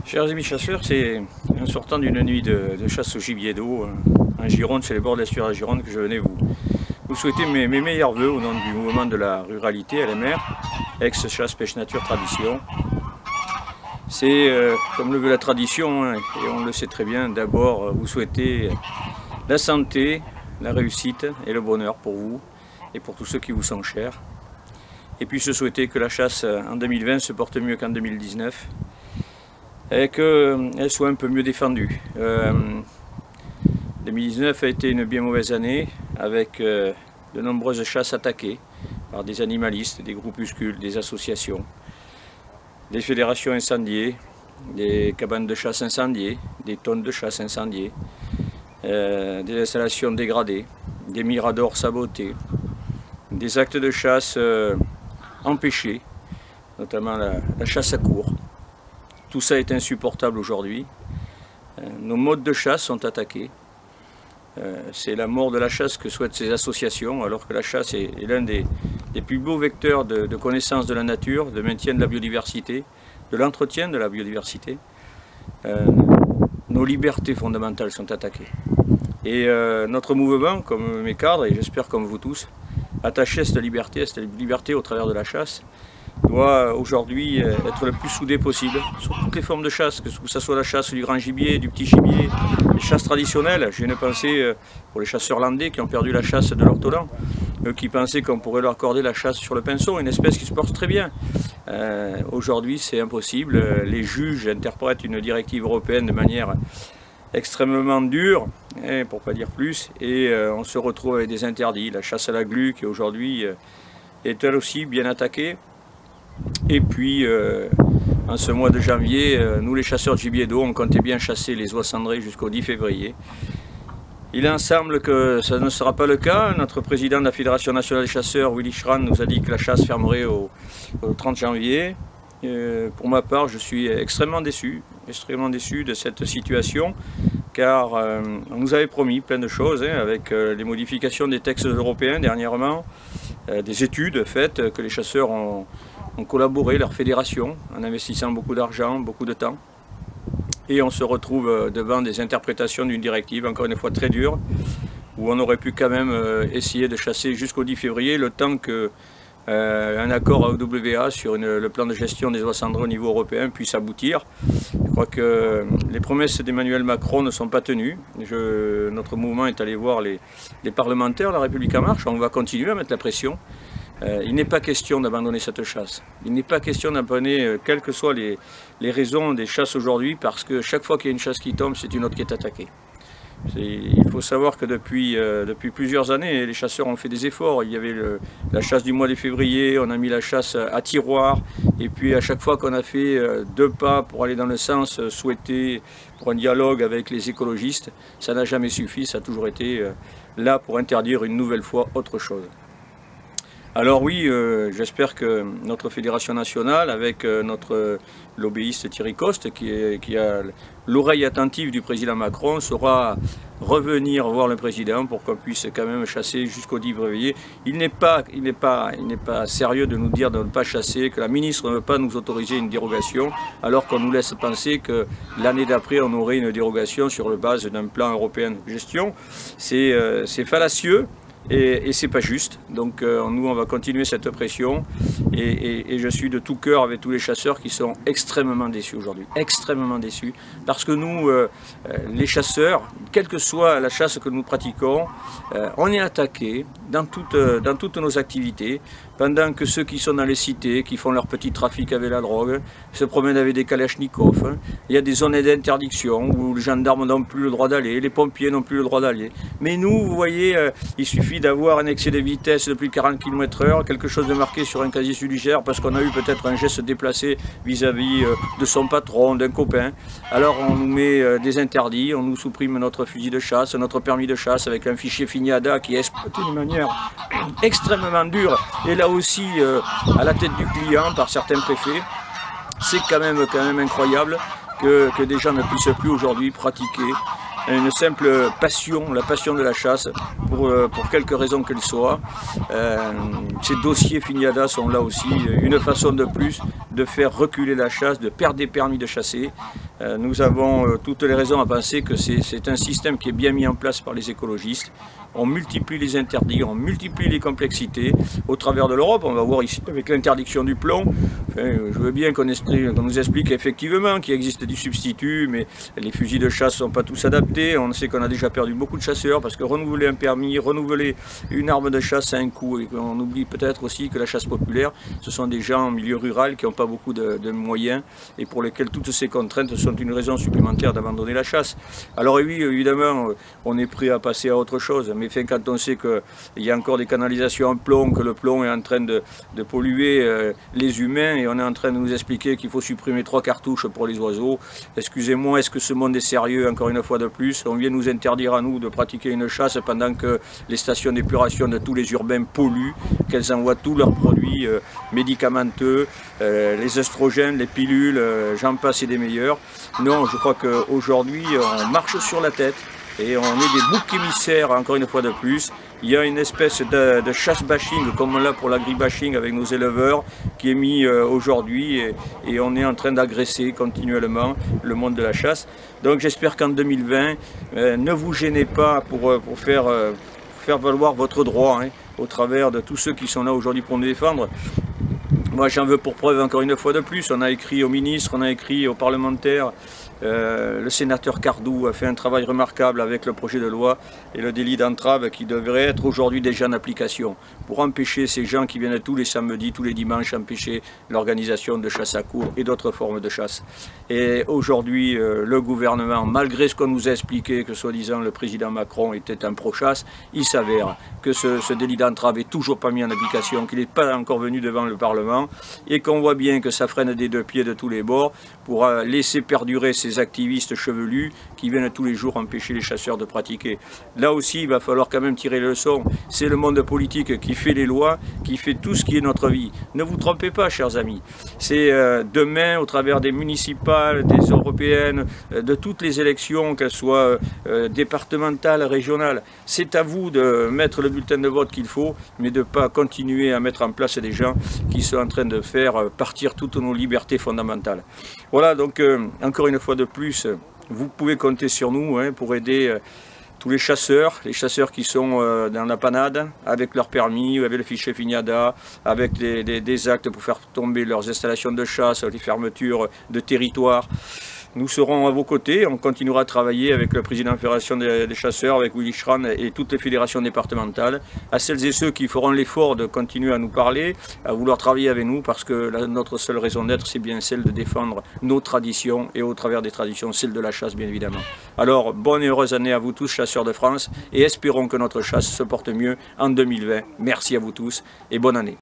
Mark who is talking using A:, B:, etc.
A: Chers amis chasseurs, c'est en sortant d'une nuit de chasse au gibier d'eau en Gironde, chez les bords de l'estuaire de Gironde, que je venais vous souhaiter mes meilleurs voeux au nom du mouvement de la ruralité LMR, ex-chasse pêche nature tradition. C'est comme le veut la tradition, hein, et on le sait très bien, d'abord vous souhaiter la santé, la réussite et le bonheur pour vous et pour tous ceux qui vous sont chers. Et puis se souhaiter que la chasse en 2020 se porte mieux qu'en 2019. Et qu'elle soit un peu mieux défendue. 2019 a été une bien mauvaise année avec de nombreuses chasses attaquées par des animalistes, des groupuscules, des associations, des fédérations incendiées, des cabanes de chasse incendiées, des tonnes de chasse incendiées, des installations dégradées, des miradors sabotés, des actes de chasse empêchés, notamment la chasse à courre. Tout ça est insupportable aujourd'hui. Nos modes de chasse sont attaqués. C'est la mort de la chasse que souhaitent ces associations, alors que la chasse est l'un des plus beaux vecteurs de connaissance de la nature, de maintien de la biodiversité, de l'entretien de la biodiversité. Nos libertés fondamentales sont attaquées. Et notre mouvement, comme mes cadres, et j'espère comme vous tous, attaché à cette liberté au travers de la chasse, doit aujourd'hui être le plus soudé possible sur toutes les formes de chasse, que ce soit la chasse du grand gibier, du petit gibier, les chasses traditionnelles. J'ai une pensée pour les chasseurs landais qui ont perdu la chasse de l'ortolan, qui pensaient qu'on pourrait leur accorder la chasse sur le pinson, une espèce qui se porte très bien. Aujourd'hui c'est impossible, les juges interprètent une directive européenne de manière extrêmement dure, pour ne pas dire plus, et on se retrouve avec des interdits. La chasse à la glu qui aujourd'hui est elle aussi bien attaquée. Et puis, en ce mois de janvier, nous les chasseurs de gibier d'eau, on comptait bien chasser les oies cendrées jusqu'au 10 février. Il en semble que ça ne sera pas le cas. Notre président de la Fédération nationale des chasseurs, Willy Schran, nous a dit que la chasse fermerait au 30 janvier. Pour ma part, je suis extrêmement déçu de cette situation, car on nous avait promis plein de choses, avec les modifications des textes européens dernièrement, des études faites, que les chasseurs ont collaboré, leur fédération, en investissant beaucoup d'argent, beaucoup de temps. Et on se retrouve devant des interprétations d'une directive, encore une fois très dure, où on aurait pu quand même essayer de chasser jusqu'au 10 février, le temps qu'un accord AOWA sur le plan de gestion des oies cendrées au niveau européen puisse aboutir. Je crois que les promesses d'Emmanuel Macron ne sont pas tenues. Notre mouvement est allé voir les parlementaires, la République en marche, on va continuer à mettre la pression. Il n'est pas question d'abandonner cette chasse. Il n'est pas question d'abandonner, quelles que soient les raisons des chasses aujourd'hui, parce que chaque fois qu'il y a une chasse qui tombe, c'est une autre qui est attaquée. Il faut savoir que depuis plusieurs années, les chasseurs ont fait des efforts. Il y avait la chasse du mois de février, on a mis la chasse à tiroir, et puis à chaque fois qu'on a fait 2 pas pour aller dans le sens souhaité pour un dialogue avec les écologistes, ça n'a jamais suffi, ça a toujours été là pour interdire une nouvelle fois autre chose. Alors oui, j'espère que notre fédération nationale, avec notre lobbyiste Thierry Coste, qui a l'oreille attentive du président Macron, saura revenir voir le président pour qu'on puisse quand même chasser jusqu'au 10 février. Il n'est pas sérieux de nous dire de ne pas chasser, que la ministre ne veut pas nous autoriser une dérogation, alors qu'on nous laisse penser que l'année d'après on aurait une dérogation sur la base d'un plan européen de gestion. C'est fallacieux. Et c'est pas juste, donc nous on va continuer cette pression et je suis de tout cœur avec tous les chasseurs qui sont extrêmement déçus aujourd'hui, extrêmement déçus, parce que nous, les chasseurs, quelle que soit la chasse que nous pratiquons, on est attaqués dans toutes nos activités, pendant que ceux qui sont dans les cités, qui font leur petit trafic avec la drogue, se promènent avec des kalachnikovs, il y a des zones d'interdiction où les gendarmes n'ont plus le droit d'aller, les pompiers n'ont plus le droit d'aller. Mais nous, vous voyez, il suffit d'avoir un excès de vitesse de plus de 40 km/h, quelque chose de marqué sur un casier judiciaire parce qu'on a eu peut-être un geste déplacé vis-à-vis de son patron, d'un copain. Alors on nous met des interdits, on nous supprime notre fusil de chasse, notre permis de chasse avec un fichier FINIADA qui est exploité d'une manière extrêmement dure. Et là aussi à la tête du client par certains préfets. C'est quand même incroyable que des gens ne puissent plus aujourd'hui pratiquer une simple passion, la passion de la chasse, pour quelque raison qu'elle soit. Ces dossiers Finiada sont là aussi une façon de plus de faire reculer la chasse, de perdre des permis de chasser. Nous avons toutes les raisons à penser que c'est un système qui est bien mis en place par les écologistes. On multiplie les interdits, on multiplie les complexités au travers de l'Europe. On va voir ici avec l'interdiction du plomb. Enfin, je veux bien qu'on nous explique effectivement qu'il existe du substitut, mais les fusils de chasse ne sont pas tous adaptés. On sait qu'on a déjà perdu beaucoup de chasseurs parce que renouveler un permis, renouveler une arme de chasse a un coût. Et on oublie peut-être aussi que la chasse populaire, ce sont des gens en milieu rural qui n'ont pas beaucoup de moyens et pour lesquels toutes ces contraintes sont une raison supplémentaire d'abandonner la chasse. Alors oui, évidemment, on est prêt à passer à autre chose. Mais quand on sait qu'il y a encore des canalisations en plomb, que le plomb est en train de polluer les humains et on est en train de nous expliquer qu'il faut supprimer 3 cartouches pour les oiseaux, excusez-moi, est-ce que ce monde est sérieux encore une fois de plus? On vient nous interdire à nous de pratiquer une chasse pendant que les stations d'épuration de tous les urbains polluent, qu'elles envoient tous leurs produits médicamenteux, les oestrogènes, les pilules, j'en passe et des meilleurs. Non, je crois qu'aujourd'hui on marche sur la tête. Et on est des boucs émissaires, encore une fois de plus. Il y a une espèce de chasse-bashing, comme on l'a pour l'agri-bashing avec nos éleveurs, qui est mis aujourd'hui et on est en train d'agresser continuellement le monde de la chasse. Donc j'espère qu'en 2020, ne vous gênez pas pour faire valoir votre droit, hein, au travers de tous ceux qui sont là aujourd'hui pour nous défendre. Moi j'en veux pour preuve encore une fois de plus, on a écrit au ministre, on a écrit aux parlementaires, le sénateur Cardou a fait un travail remarquable avec le projet de loi et le délit d'entrave qui devrait être aujourd'hui déjà en application pour empêcher ces gens qui viennent tous les samedis, tous les dimanches empêcher l'organisation de chasse à courre et d'autres formes de chasse. Et aujourd'hui le gouvernement, malgré ce qu'on nous a expliqué que soi-disant le président Macron était un pro-chasse, il s'avère que ce délit d'entrave est toujours pas mis en application, qu'il n'est pas encore venu devant le Parlement et qu'on voit bien que ça freine des 2 pieds de tous les bords pour laisser perdurer ces activistes chevelus qui viennent tous les jours empêcher les chasseurs de pratiquer. Là aussi, il va falloir quand même tirer les leçons. C'est le monde politique qui fait les lois, qui fait tout ce qui est notre vie. Ne vous trompez pas, chers amis. C'est demain, au travers des municipales, des européennes, de toutes les élections, qu'elles soient départementales, régionales, c'est à vous de mettre le bulletin de vote qu'il faut, mais de ne pas continuer à mettre en place des gens qui sont en train de faire partir toutes nos libertés fondamentales. Voilà, donc encore une fois de plus, vous pouvez compter sur nous, hein, pour aider tous les chasseurs qui sont dans la panade, avec leur permis, avec le fichier Finiada, avec des actes pour faire tomber leurs installations de chasse, les fermetures de territoire. Nous serons à vos côtés, on continuera à travailler avec le président de la Fédération des chasseurs, avec Willy Schran et toutes les fédérations départementales. À celles et ceux qui feront l'effort de continuer à nous parler, à vouloir travailler avec nous, parce que notre seule raison d'être, c'est bien celle de défendre nos traditions, et au travers des traditions, celle de la chasse, bien évidemment. Alors, bonne et heureuse année à vous tous, chasseurs de France, et espérons que notre chasse se porte mieux en 2020. Merci à vous tous, et bonne année.